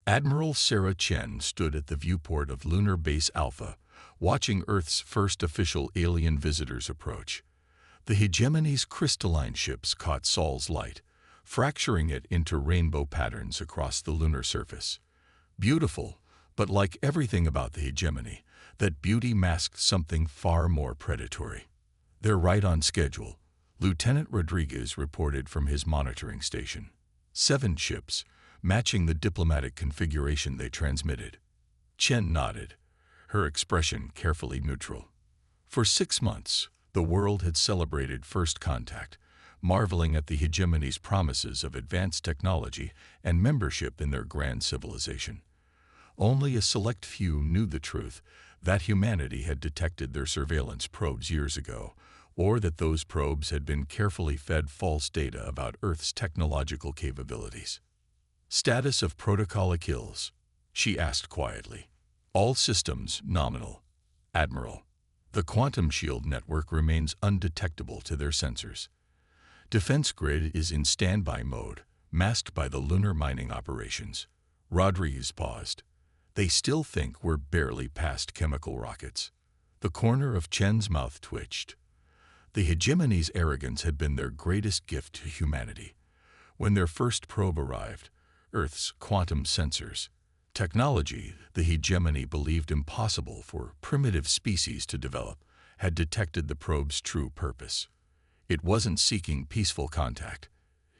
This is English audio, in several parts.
Admiral Sarah Chen stood at the viewport of Lunar Base Alpha, watching Earth's first official alien visitors approach. The hegemony's crystalline ships caught Sol's light, fracturing it into rainbow patterns across the lunar surface. Beautiful, but like everything about the hegemony, that beauty masked something far more predatory. "They're right on schedule," Lieutenant Rodriguez reported from his monitoring station. 7 ships, matching the diplomatic configuration they transmitted. Chen nodded, her expression carefully neutral. For 6 months, the world had celebrated first contact, marveling at the hegemony's promises of advanced technology and membership in their grand civilization. Only a select few knew the truth, that humanity had detected their surveillance probes years ago, or that those probes had been carefully fed false data about Earth's technological capabilities. "Status of protocol Achilles," she asked quietly. "All systems nominal, Admiral. The quantum shield network remains undetectable to their sensors. Defense grid is in standby mode, masked by the lunar mining operations." Rodriguez paused. "They still think we're barely past chemical rockets." The corner of Chen's mouth twitched. The hegemony's arrogance had been their greatest gift to humanity. When their first probe arrived, Earth's quantum sensors, technology the hegemony believed impossible for primitive species to develop, had detected the probe's true purpose. It wasn't seeking peaceful contact.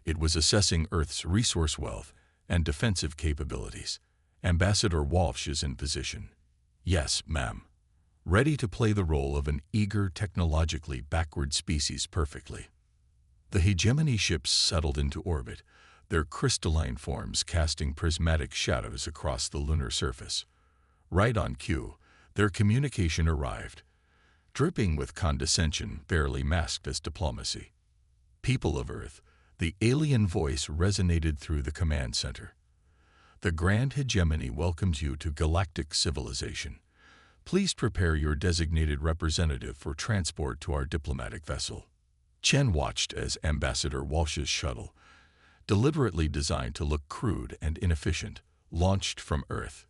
It was assessing Earth's resource wealth and defensive capabilities. "Ambassador Walsh is in position." "Yes, ma'am." "Ready to play the role of an eager, technologically backward species perfectly." The hegemony ships settled into orbit, their crystalline forms casting prismatic shadows across the lunar surface. Right on cue, their communication arrived, dripping with condescension barely masked as diplomacy. "People of Earth," the alien voice resonated through the command center. "The Grand Hegemony welcomes you to Galactic civilization. Please prepare your designated representative for transport to our diplomatic vessel." Chen watched as Ambassador Walsh's shuttle, deliberately designed to look crude and inefficient, launched from Earth.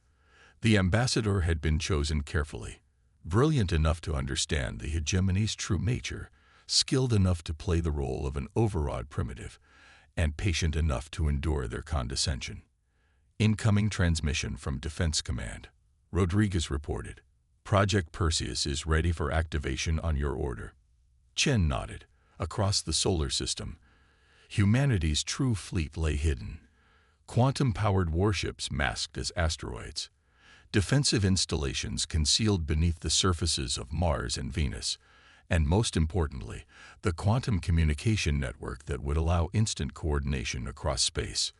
The ambassador had been chosen carefully, brilliant enough to understand the hegemony's true nature, skilled enough to play the role of an overawed primitive, and patient enough to endure their condescension. "Incoming transmission from Defense Command," Rodriguez reported. "Project Perseus is ready for activation on your order." Chen nodded. Across the solar system, humanity's true fleet lay hidden. Quantum-powered warships masked as asteroids. Defensive installations concealed beneath the surfaces of Mars and Venus. And most importantly, the quantum communication network that would allow instant coordination across space.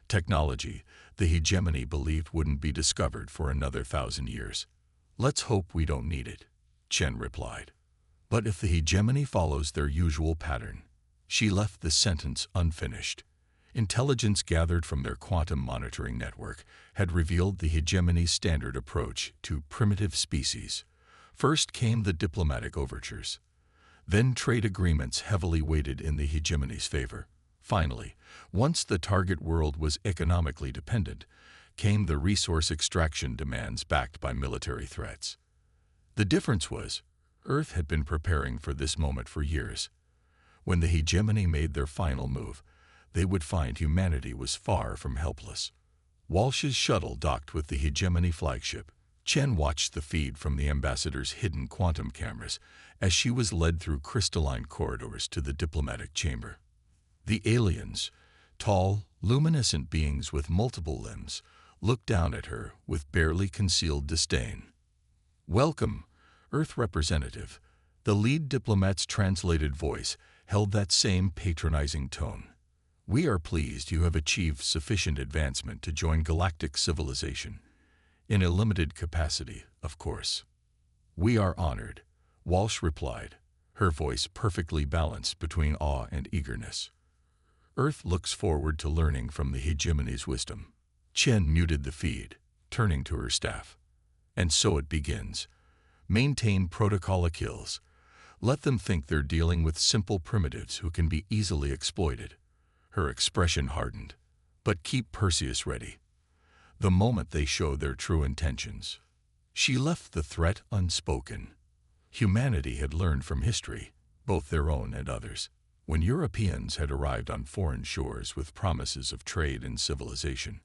Technology the hegemony believed wouldn't be discovered for another 1,000 years. "Let's hope we don't need it," Chen replied. "But if the hegemony follows their usual pattern," she left the sentence unfinished. Intelligence gathered from their quantum monitoring network had revealed the hegemony's standard approach to primitive species. First came the diplomatic overtures. Then trade agreements heavily weighted in the hegemony's favor. Finally, once the target world was economically dependent, came the resource extraction demands backed by military threats. The difference was, Earth had been preparing for this moment for years. When the hegemony made their final move, they would find humanity was far from helpless. Walsh's shuttle docked with the hegemony flagship. Chen watched the feed from the ambassador's hidden quantum cameras as she was led through crystalline corridors to the diplomatic chamber. The aliens, tall, luminescent beings with multiple limbs, looked down at her with barely concealed disdain. "Welcome, Earth representative." The lead diplomat's translated voice held that same patronizing tone. "We are pleased you have achieved sufficient advancement to join galactic civilization. In a limited capacity, of course." "We are honored," Walsh replied, her voice perfectly balanced between awe and eagerness. "Earth looks forward to learning from the hegemony's wisdom." Chen muted the feed, turning to her staff. "And so it begins. Maintain protocol Achilles. Let them think they're dealing with simple primitives who can be easily exploited." Her expression hardened. "But keep Perseus ready. the moment they show their true intentions. She left the threat unspoken. Humanity had learned from history, both their own and others. When Europeans had arrived on foreign shores with promises of trade and civilization,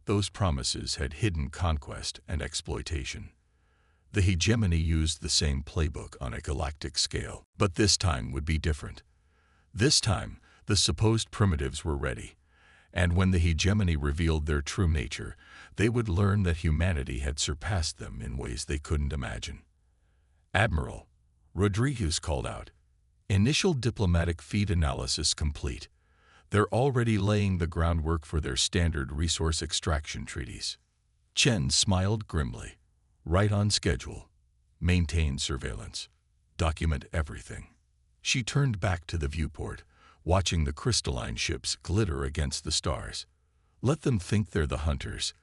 those promises had hidden conquest and exploitation. The hegemony used the same playbook on a galactic scale, but this time would be different. This time, the supposed primitives were ready, and when the hegemony revealed their true nature, they would learn that humanity had surpassed them in ways they couldn't imagine. "Admiral," Rodriguez called out, "initial diplomatic feed analysis complete. They're already laying the groundwork for their standard resource extraction treaties." Chen smiled grimly. "Right on schedule. Maintain surveillance. Document everything." She turned back to the viewport, watching the crystalline ships glitter against the stars. "Let them think they're the hunters.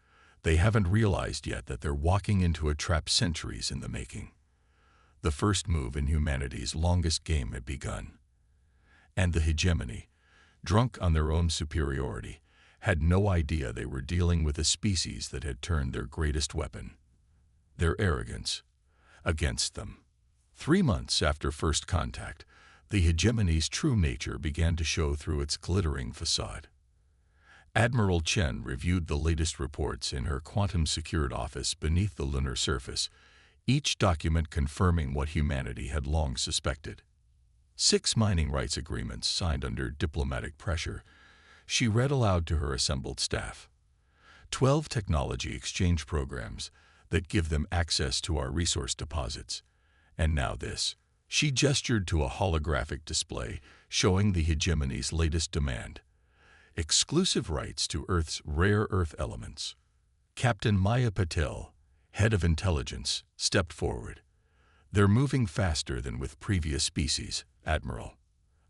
They haven't realized yet that they're walking into a trap centuries in the making." The first move in humanity's longest game had begun. And the hegemony, drunk on their own superiority, had no idea they were dealing with a species that had turned their greatest weapon, their arrogance, against them. 3 months after first contact, the hegemony's true nature began to show through its glittering facade. Admiral Chen reviewed the latest reports in her quantum-secured office beneath the lunar surface, each document confirming what humanity had long suspected. 6 mining rights agreements signed under diplomatic pressure, she read aloud to her assembled staff. 12 technology exchange programs that give them access to our resource deposits. And now this. She gestured to a holographic display showing the hegemony's latest demand: exclusive rights to Earth's rare earth elements. Captain Maya Patel, head of intelligence, stepped forward. "They're moving faster than with previous species, Admiral.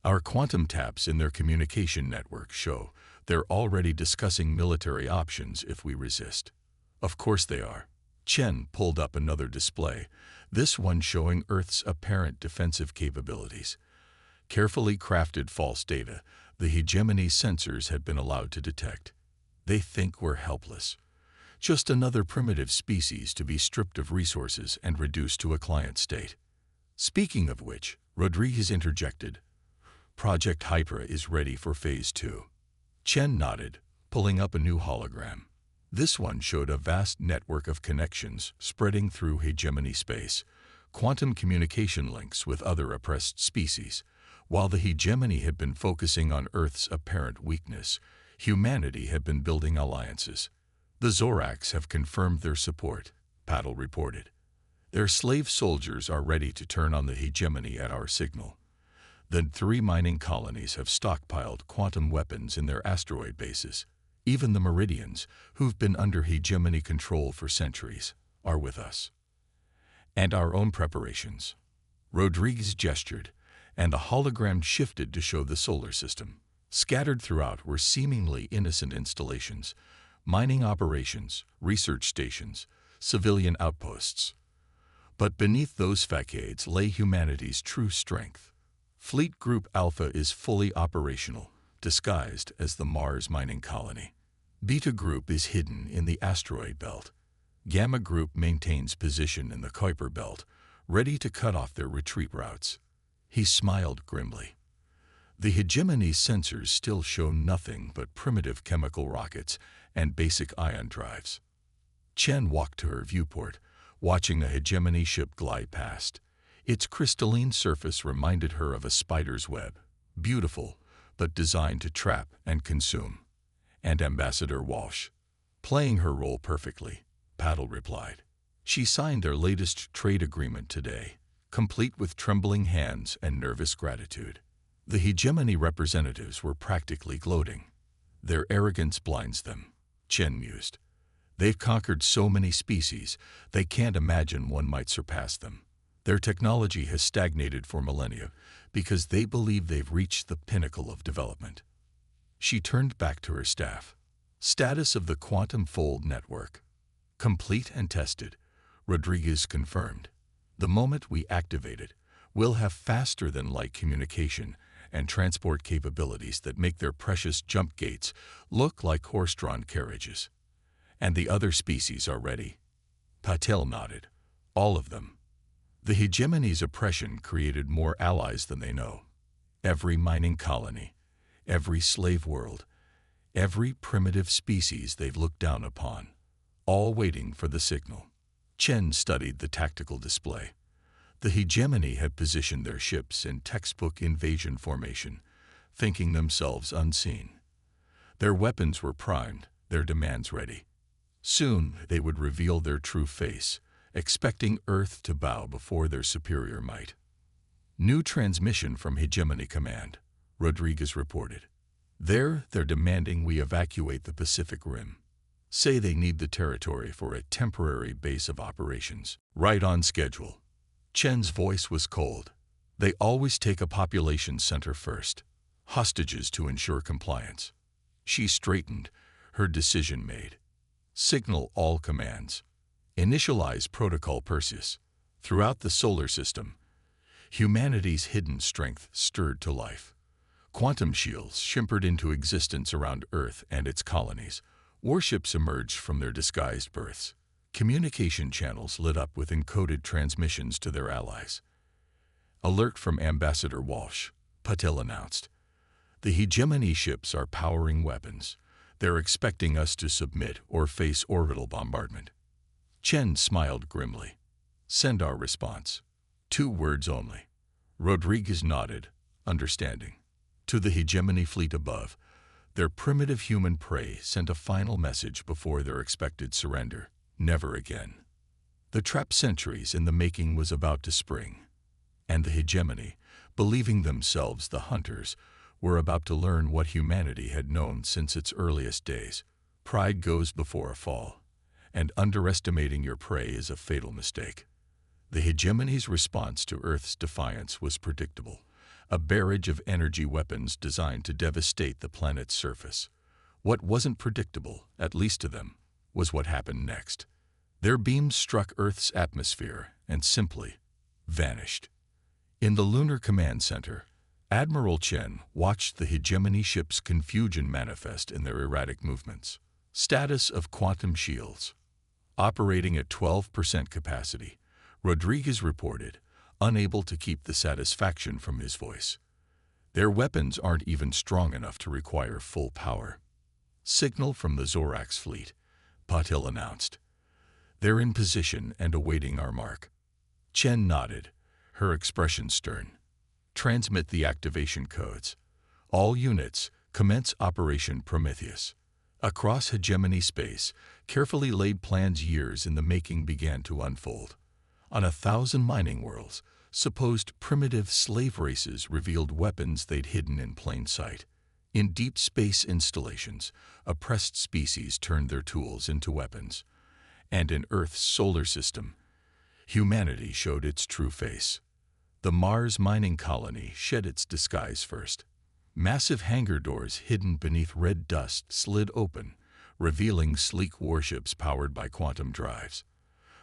Our quantum taps in their communication network show they're already discussing military options if we resist." "Of course they are." Chen pulled up another display, this one showing Earth's apparent defensive capabilities. Carefully crafted false data the hegemony's sensors had been allowed to detect. "They think we're helpless. Just another primitive species to be stripped of resources and reduced to a client state." Speaking of which, Rodriguez interjected, "Project Hydra is ready for Phase 2. Chen nodded, pulling up a new hologram. This one showed a vast network of connections spreading through hegemony space, quantum communication links with other oppressed species. While the hegemony had been focusing on Earth's apparent weakness, humanity had been building alliances. "The Zoracs have confirmed their support," Paddle reported. "Their slave soldiers are ready to turn on the hegemony at our signal. The 3 mining colonies have stockpiled quantum weapons in their asteroid bases. Even the Meridians, who've been under hegemony control for centuries, are with us. And our own preparations." Rodriguez gestured, and the hologram shifted to show the solar system. Scattered throughout were seemingly innocent installations, mining operations, research stations, civilian outposts. But beneath those facades lay humanity's true strength. Fleet Group Alpha is fully operational, disguised as the Mars mining colony. Beta Group is hidden in the asteroid belt. Gamma Group maintains position in the Kuiper belt, ready to cut off their retreat routes. He smiled grimly. The hegemony's sensors still show nothing but primitive chemical rockets and basic ion drives. Chen walked to her viewport, watching a hegemony ship glide past. Its crystalline surface reminded her of a spider's web, beautiful, but designed to trap and consume. "And Ambassador Walsh, playing her role perfectly," Paddle replied. "She signed their latest trade agreement today, complete with trembling hands and nervous gratitude." The hegemony representatives were practically gloating. "Their arrogance blinds them," Chen mused. "They've conquered so many species, they can't imagine one might surpass them. Their technology has stagnated for millennia because they believe they've reached the pinnacle of development." She turned back to her staff. "Status of the Quantum Fold Network. Complete and tested," Rodriguez confirmed. "The moment we activate it, we'll have faster-than-light communication and transport capabilities that make their precious jump gates look like horse-drawn carriages. And the other species are ready. Patel nodded. All of them. The hegemony's oppression created more allies than they know. Every mining colony, every slave world, every primitive species they've looked down upon, all waiting for the signal. Chen studied the tactical display. The hegemony had positioned their ships in textbook invasion formation, thinking themselves unseen. Their weapons were primed, their demands ready. Soon they would reveal their true face, expecting Earth to bow before their superior might. New transmission from Hegemony Command, Rodriguez reported. They're demanding we evacuate the Pacific Rim. Say they need the territory for a temporary base of operations. Right on schedule. Chen's voice was cold. They always take a population center first. Hostages to ensure compliance. She straightened, her decision made. Signal all commands. Initialize Protocol Perseus. Throughout the solar system, humanity's hidden strength stirred to life. Quantum shields shimmered into existence around Earth and its colonies. Warships emerged from their disguised berths. Communication channels lit up with encoded transmissions to their allies. Alert from Ambassador Walsh, Patel announced. The hegemony ships are powering weapons. They're expecting us to submit or face orbital bombardment. Chen smiled grimly. Send our response. 2 words only. Rodriguez nodded, understanding. To the hegemony fleet above, their primitive human prey sent a final message before their expected surrender. Never again. The trap centuries in the making was about to spring. And the hegemony, believing themselves the hunters, were about to learn what humanity had known since its earliest days. Pride goes before a fall, and underestimating your prey is a fatal mistake. The hegemony's response to Earth's defiance was predictable, a barrage of energy weapons designed to devastate the planet's surface. What wasn't predictable, at least to them, was what happened next. Their beams struck Earth's atmosphere and simply vanished. In the Lunar Command Center, Admiral Chen watched the hegemony ships' confusion manifest in their erratic movements. Status of quantum shields. Operating at 12% capacity, Rodriguez reported, unable to keep the satisfaction from his voice. Their weapons aren't even strong enough to require full power. Signal from the Zorax fleet, Patil announced. They're in position and awaiting our mark. Chen nodded, her expression stern. Transmit the activation codes. All units, commence Operation Prometheus. Across hegemony space, carefully laid plans years in the making began to unfold. On 1,000 mining worlds, supposed primitive slave races revealed weapons they'd hidden in plain sight. In deep space installations, oppressed species turned their tools into weapons. And in Earth's solar system, humanity showed its true face. The Mars mining colony shed its disguise first. Massive hangar doors hidden beneath red dust slid open, revealing sleek warships powered by quantum drives.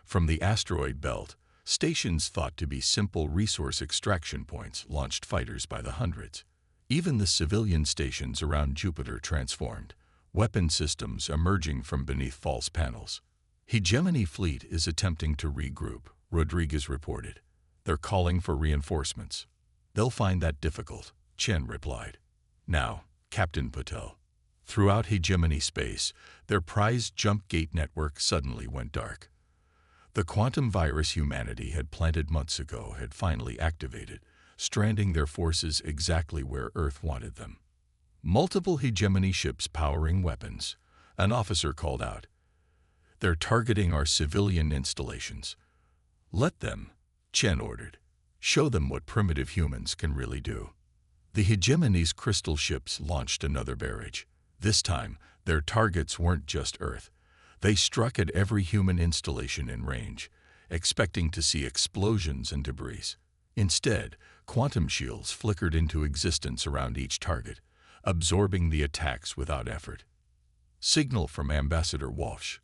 From the asteroid belt, stations thought to be simple resource extraction points launched fighters by the hundreds. Even the civilian stations around Jupiter transformed, weapon systems emerging from beneath false panels. Hegemony fleet is attempting to regroup, Rodriguez reported. They're calling for reinforcements. They'll find that difficult, Chen replied. Now, Captain Patel. Throughout hegemony space, their prized jump gate network suddenly went dark. The quantum virus humanity had planted months ago had finally activated, stranding their forces exactly where Earth wanted them. Multiple hegemony ships powering weapons, an officer called out. They're targeting our civilian installations. Let them, Chen ordered. Show them what primitive humans can really do. The hegemony's crystal ships launched another barrage. This time, their targets weren't just Earth. They struck at every human installation in range, expecting to see explosions and debris. Instead, quantum shields flickered into existence around each target, absorbing the attacks without effort. Signal from Ambassador Walsh,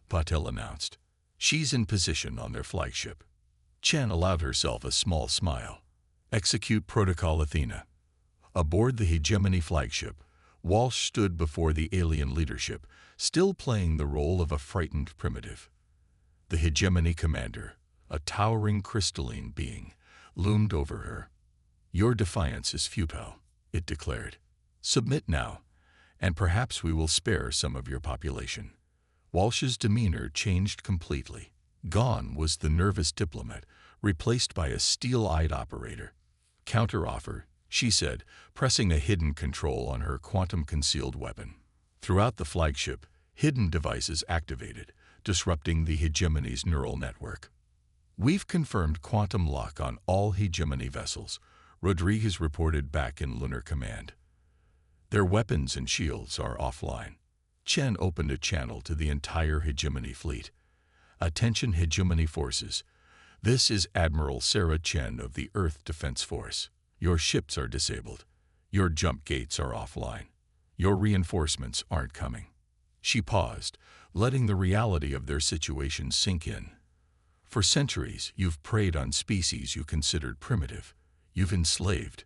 Patil announced. She's in position on their flagship. Chen allowed herself a small smile. Execute Protocol Athena. Aboard the hegemony flagship, Walsh stood before the alien leadership, still playing the role of a frightened primitive. The hegemony commander, a towering crystalline being, loomed over her. "Your defiance is futile," it declared. "Submit now, and perhaps we will spare some of your population." Walsh's demeanor changed completely. Gone was the nervous diplomat, replaced by a steel-eyed operator. "Counteroffer," she said, pressing a hidden control on her quantum-concealed weapon. Throughout the flagship, hidden devices activated, disrupting the hegemony's neural network. "We've confirmed quantum lock on all hegemony vessels," Rodriguez reported back in Lunar Command. "Their weapons and shields are offline." Chen opened a channel to the entire hegemony fleet. "Attention hegemony forces. This is Admiral Sarah Chen of the Earth Defense Force. Your ships are disabled. Your jump gates are offline. Your reinforcements aren't coming." She paused, letting the reality of their situation sink in. "For centuries, you've preyed on species you considered primitive. You've enslaved,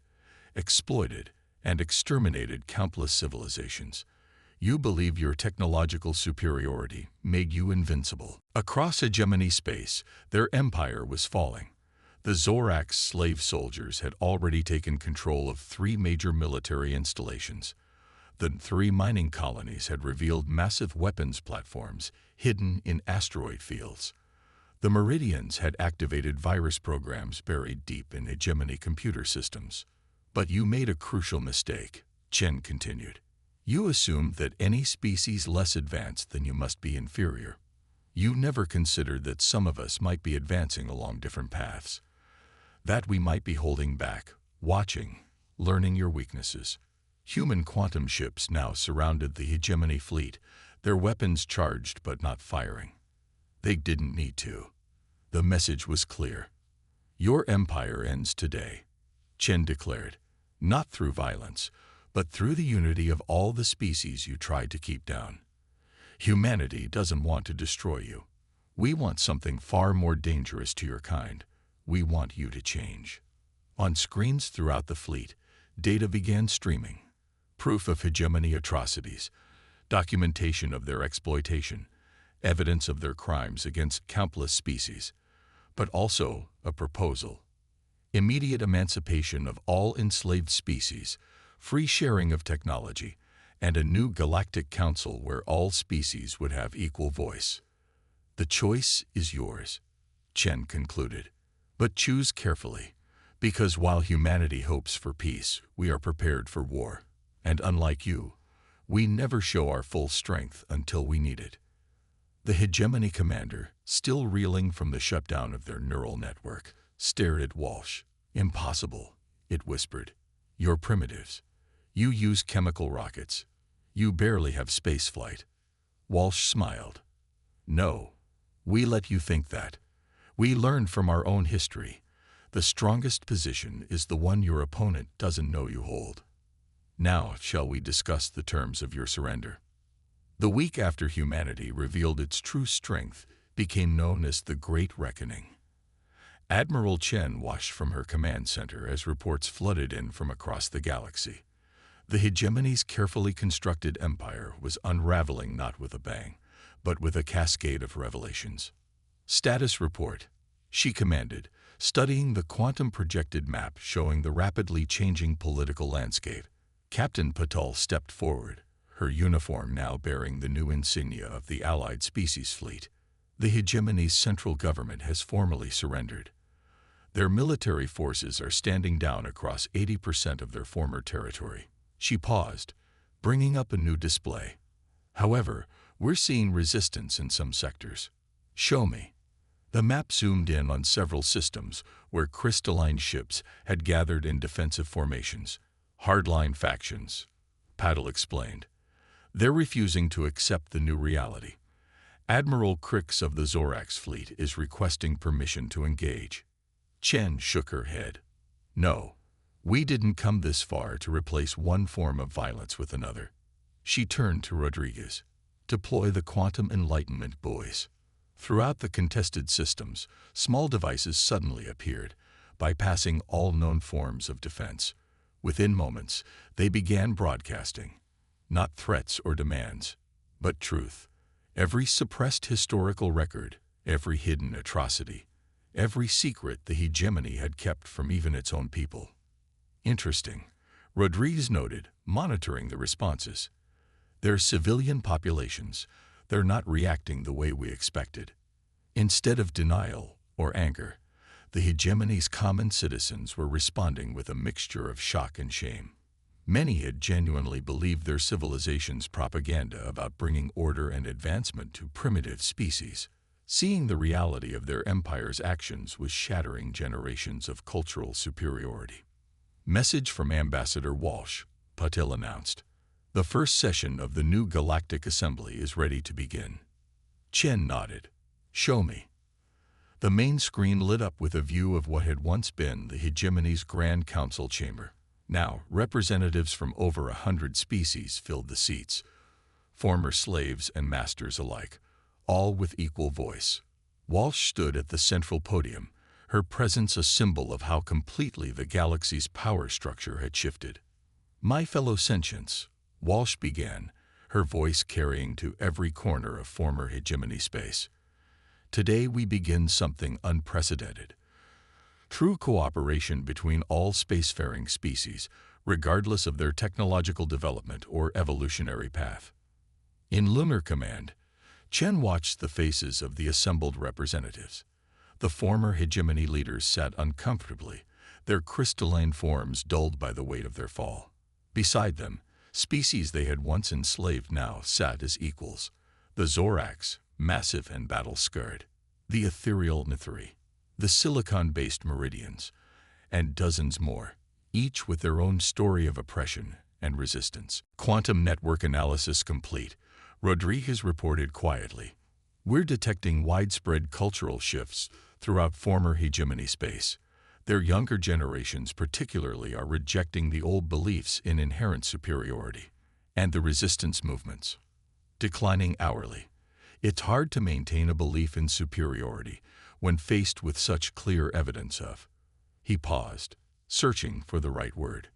exploited, and exterminated countless civilizations. You believe your technological superiority made you invincible." Across hegemony space, their empire was falling. The Zorax slave soldiers had already taken control of 3 major military installations. The 3 mining colonies had revealed massive weapons platforms hidden in asteroid fields. The Meridians had activated virus programs buried deep in hegemony computer systems. "But you made a crucial mistake," Chen continued. "You assumed that any species less advanced than you must be inferior. You never considered that some of us might be advancing along different paths. That we might be holding back, watching, learning your weaknesses." Human quantum ships now surrounded the hegemony fleet, their weapons charged but not firing. They didn't need to. The message was clear. "Your empire ends today," Chen declared, "not through violence, but through the unity of all the species you tried to keep down. Humanity doesn't want to destroy you. We want something far more dangerous to your kind. We want you to change." On screens throughout the fleet, data began streaming. Proof of hegemony atrocities, documentation of their exploitation, evidence of their crimes against countless species, but also a proposal. Immediate emancipation of all enslaved species, free sharing of technology, and a new galactic council where all species would have equal voice. "The choice is yours," Chen concluded. "But choose carefully, because while humanity hopes for peace, we are prepared for war. And unlike you, we never show our full strength until we need it." The hegemony commander, still reeling from the shutdown of their neural network, stared at Walsh. "Impossible," it whispered. "You're primitives. You use chemical rockets. You barely have spaceflight." Walsh smiled. "No, we let you think that. We learned from our own history. The strongest position is the one your opponent doesn't know you hold. Now, shall we discuss the terms of your surrender?" The week after humanity revealed its true strength became known as the Great Reckoning. Admiral Chen watched from her command center as reports flooded in from across the galaxy. The hegemony's carefully constructed empire was unraveling not with a bang, but with a cascade of revelations. "Status report," she commanded, studying the quantum-projected map showing the rapidly changing political landscape. Captain Patel stepped forward, her uniform now bearing the new insignia of the Allied Species Fleet. "The hegemony's central government has formally surrendered. Their military forces are standing down across 80% of their former territory." She paused, bringing up a new display. "However, we're seeing resistance in some sectors." "Show me." The map zoomed in on several systems where crystalline ships had gathered in defensive formations. "Hardline factions," Paddle explained. "They're refusing to accept the new reality. Admiral Crix of the Zorax fleet is requesting permission to engage." Chen shook her head. "No, we didn't come this far to replace one form of violence with another." She turned to Rodriguez. "Deploy the quantum enlightenment buoys." Throughout the contested systems, small devices suddenly appeared, bypassing all known forms of defense. Within moments, they began broadcasting. not threats or demands, but truth. Every suppressed historical record, every hidden atrocity, every secret the hegemony had kept from even its own people. Interesting, Rodriguez noted, monitoring the responses. They're civilian populations. They're not reacting the way we expected. Instead of denial or anger, the hegemony's common citizens were responding with a mixture of shock and shame. Many had genuinely believed their civilization's propaganda about bringing order and advancement to primitive species. Seeing the reality of their empire's actions was shattering generations of cultural superiority. Message from Ambassador Walsh, Patil announced. The first session of the new Galactic Assembly is ready to begin. Chen nodded. Show me. The main screen lit up with a view of what had once been the hegemony's Grand Council chamber. Now, representatives from over 100 species filled the seats, former slaves and masters alike, all with equal voice. Walsh stood at the central podium, her presence a symbol of how completely the galaxy's power structure had shifted. My fellow sentients, Walsh began, her voice carrying to every corner of former hegemony space. Today we begin something unprecedented. True cooperation between all spacefaring species, regardless of their technological development or evolutionary path. In Lunar Command, Chen watched the faces of the assembled representatives. The former hegemony leaders sat uncomfortably, their crystalline forms dulled by the weight of their fall. Beside them, species they had once enslaved now sat as equals. The Zorax, massive and battle-scarred, the ethereal Nithari, the silicon-based Meridians, and dozens more, each with their own story of oppression and resistance. Quantum network analysis complete, Rodriguez reported quietly. We're detecting widespread cultural shifts throughout former hegemony space. Their younger generations particularly are rejecting the old beliefs in inherent superiority, and the resistance movements. Declining hourly. It's hard to maintain a belief in superiority when faced with such clear evidence of. He paused, searching for the right word.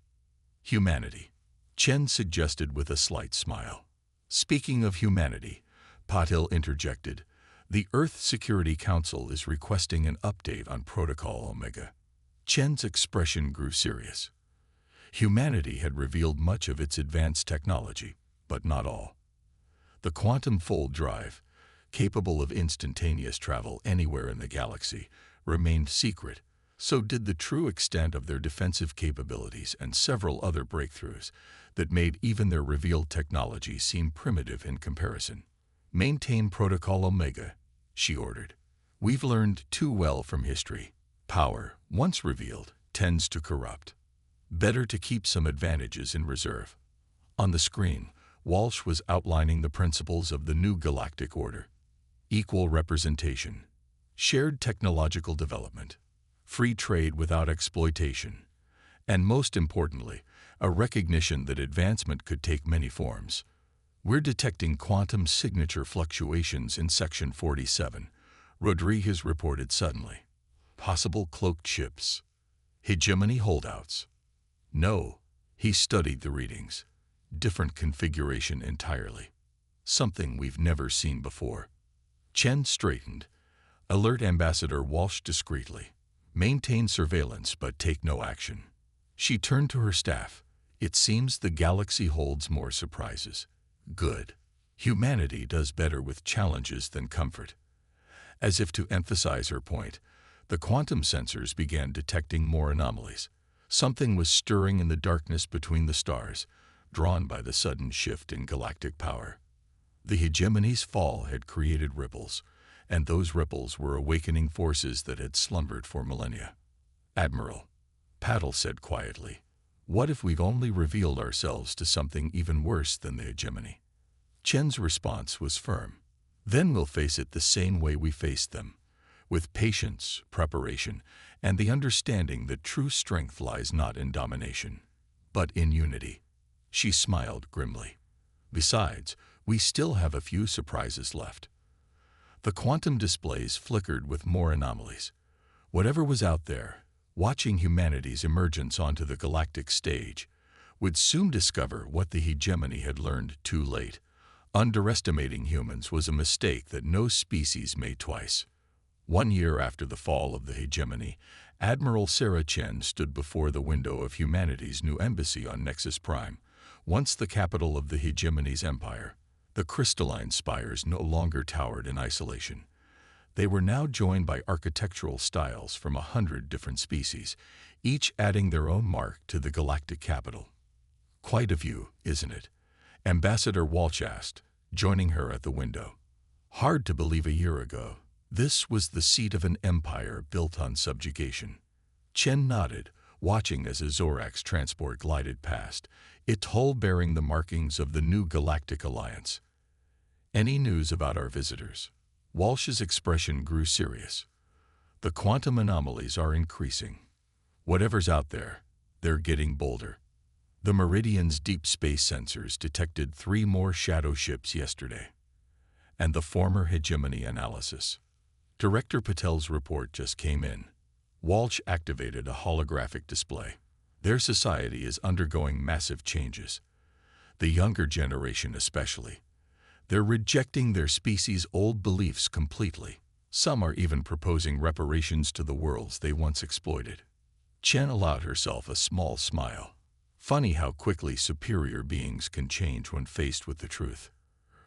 Humanity, Chen suggested with a slight smile. Speaking of humanity, Patil interjected, the Earth Security Council is requesting an update on Protocol Omega. Chen's expression grew serious. Humanity had revealed much of its advanced technology, but not all. The quantum fold drive, capable of instantaneous travel anywhere in the galaxy, remained secret. So did the true extent of their defensive capabilities and several other breakthroughs that made even their revealed technology seem primitive in comparison. Maintain Protocol Omega, she ordered. We've learned too well from history. Power, once revealed, tends to corrupt. Better to keep some advantages in reserve. On the screen, Walsh was outlining the principles of the new galactic order. Equal representation, shared technological development, free trade without exploitation, and most importantly, a recognition that advancement could take many forms. We're detecting quantum signature fluctuations in Section 47, Rodriguez reported suddenly. Possible cloaked ships. Hegemony holdouts. No, he studied the readings. Different configuration entirely. Something we've never seen before. Chen straightened. Alert Ambassador Walsh discreetly. Maintain surveillance but take no action. She turned to her staff. It seems the galaxy holds more surprises. Good. Humanity does better with challenges than comfort. As if to emphasize her point, the quantum sensors began detecting more anomalies. Something was stirring in the darkness between the stars, drawn by the sudden shift in galactic power. The hegemony's fall had created ripples, and those ripples were awakening forces that had slumbered for millennia. Admiral, Patil said quietly, what if we've only revealed ourselves to something even worse than the hegemony? Chen's response was firm. Then we'll face it the same way we faced them, with patience, preparation, and the understanding that true strength lies not in domination, but in unity. She smiled grimly. Besides, we still have a few surprises left. The quantum displays flickered with more anomalies. Whatever was out there, watching humanity's emergence onto the galactic stage, would soon discover what the hegemony had learned too late. Underestimating humans was a mistake that no species made twice. 1 year after the fall of the hegemony, Admiral Sarah Chen stood before the window of humanity's new embassy on Nexus Prime, once the capital of the hegemony's empire. The crystalline spires no longer towered in isolation. They were now joined by architectural styles from 100 different species, each adding their own mark to the galactic capital. "Quite a view, isn't it?" Ambassador Walsh asked, joining her at the window. Hard to believe a year ago, this was the seat of an empire built on subjugation. Chen nodded, watching as a Zorax transport glided past, its hull bearing the markings of the new Galactic Alliance. "Any news about our visitors?" Walsh's expression grew serious. "The quantum anomalies are increasing. Whatever's out there, they're getting bolder. The Meridian's deep space sensors detected 3 more shadow ships yesterday. And the former hegemony analysis. Director Patel's report just came in." Walsh activated a holographic display. "Their society is undergoing massive changes. The younger generation especially. They're rejecting their species' old beliefs completely. Some are even proposing reparations to the worlds they once exploited." Chen allowed herself a small smile. Funny how quickly superior beings can change when faced with the truth.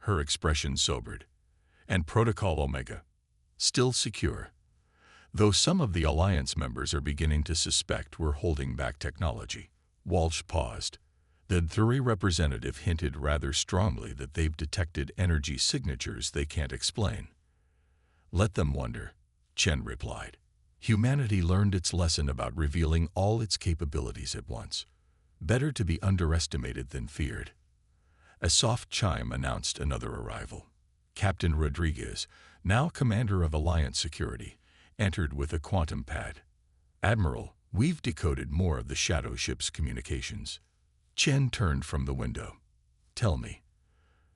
Her expression sobered. "And Protocol Omega? Still secure? Though some of the Alliance members are beginning to suspect we're holding back technology." Walsh paused. The Thuri representative hinted rather strongly that they've detected energy signatures they can't explain. "Let them wonder," Chen replied. "Humanity learned its lesson about revealing all its capabilities at once. Better to be underestimated than feared." A soft chime announced another arrival. Captain Rodriguez, now commander of Alliance Security, entered with a quantum pad. "Admiral, we've decoded more of the shadow ship's communications." Chen turned from the window. "Tell me,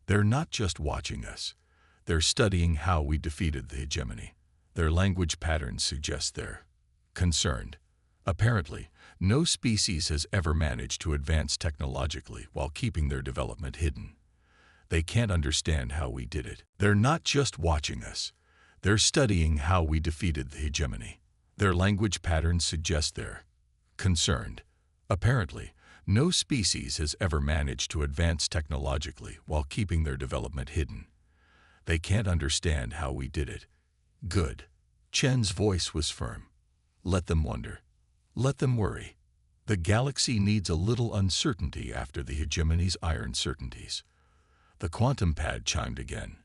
they're not just watching us. They're studying how we defeated the hegemony. Their language patterns suggest they're concerned. Apparently, no species has ever managed to advance technologically while keeping their development hidden. They can't understand how we did it. They're not just watching us. They're studying how we defeated the hegemony. Their language patterns suggest they're concerned. Apparently, no species has ever managed to advance technologically while keeping their development hidden. They can't understand how we did it." "Good." Chen's voice was firm. "Let them wonder. Let them worry. The galaxy needs a little uncertainty after the hegemony's iron certainties." The quantum pad chimed again.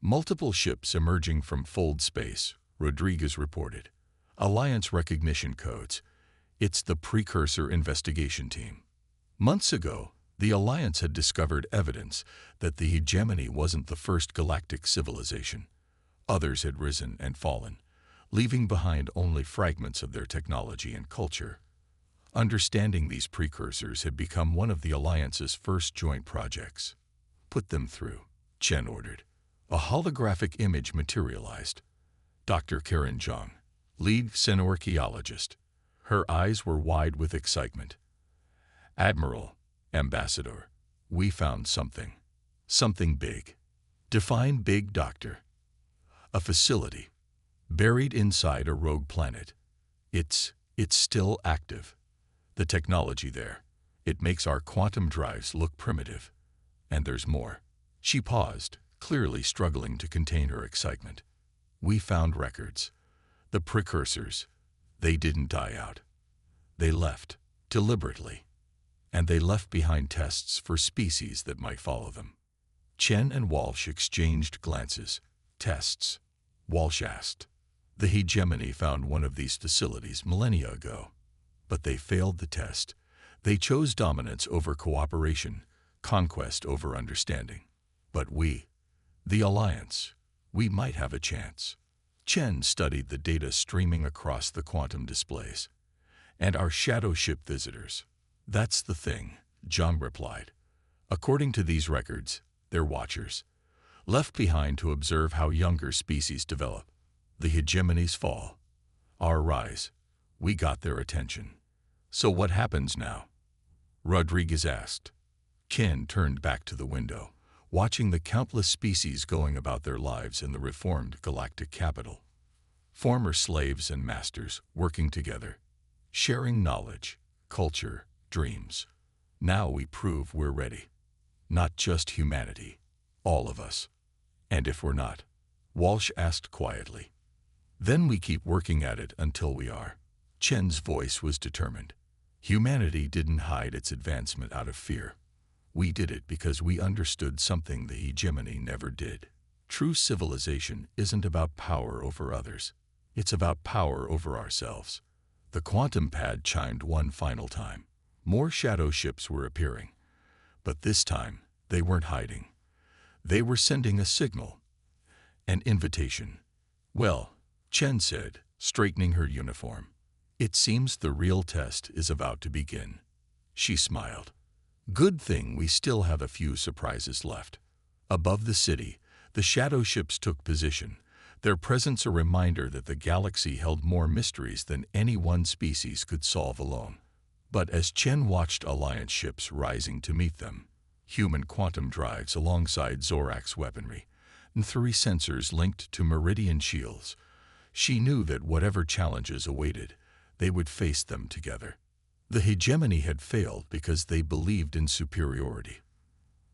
"Multiple ships emerging from fold space," Rodriguez reported. "Alliance recognition codes. It's the precursor investigation team." Months ago, the Alliance had discovered evidence that the hegemony wasn't the first galactic civilization. Others had risen and fallen, leaving behind only fragments of their technology and culture. Understanding these precursors had become one of the Alliance's first joint projects. "Put them through," Chen ordered. A holographic image materialized. Dr. Karen Zhang, lead xenoarchaeologist. Her eyes were wide with excitement. "Admiral, Ambassador, we found something. Something big." "Define big, Doctor." "A facility, buried inside a rogue planet. It's still active. The technology there, it makes our quantum drives look primitive. And there's more." She paused, clearly struggling to contain her excitement. "We found records. The precursors, they didn't die out. They left, deliberately. And they left behind tests for species that might follow them." Chen and Walsh exchanged glances. "Tests?" Walsh asked. "The hegemony found one of these facilities millennia ago. But they failed the test. They chose dominance over cooperation, conquest over understanding. But we, the Alliance, we might have a chance." Chen studied the data streaming across the quantum displays. "And our shadow ship visitors. That's the thing," Zhang replied. "According to these records, they're watchers, left behind to observe how younger species develop. The hegemony's fall, our rise. We got their attention. So what happens now?" Rodriguez asked. Ken turned back to the window, watching the countless species going about their lives in the reformed galactic capital. Former slaves and masters working together, sharing knowledge, culture, dreams. Now we prove we're ready. Not just humanity, all of us. And if we're not, Walsh asked quietly, then we keep working at it until we are. Chen's voice was determined. Humanity didn't hide its advancement out of fear. We did it because we understood something the hegemony never did. True civilization isn't about power over others. It's about power over ourselves. The quantum pad chimed one final time. More shadow ships were appearing. But this time, they weren't hiding. They were sending a signal. An invitation. Well, Chen said, straightening her uniform. It seems the real test is about to begin. She smiled. Good thing we still have a few surprises left. Above the city, the shadow ships took position, their presence a reminder that the galaxy held more mysteries than any one species could solve alone. But as Chen watched Alliance ships rising to meet them, human quantum drives alongside Zorak's weaponry, and 3 sensors linked to Meridian shields, she knew that whatever challenges awaited, they would face them together. The hegemony had failed because they believed in superiority.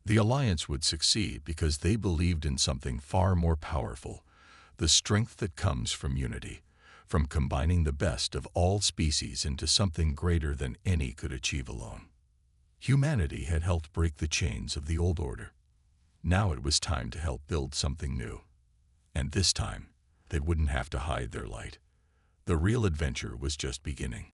The Alliance would succeed because they believed in something far more powerful, the strength that comes from unity, from combining the best of all species into something greater than any could achieve alone. Humanity had helped break the chains of the old order. Now it was time to help build something new. And this time, they wouldn't have to hide their light. The real adventure was just beginning.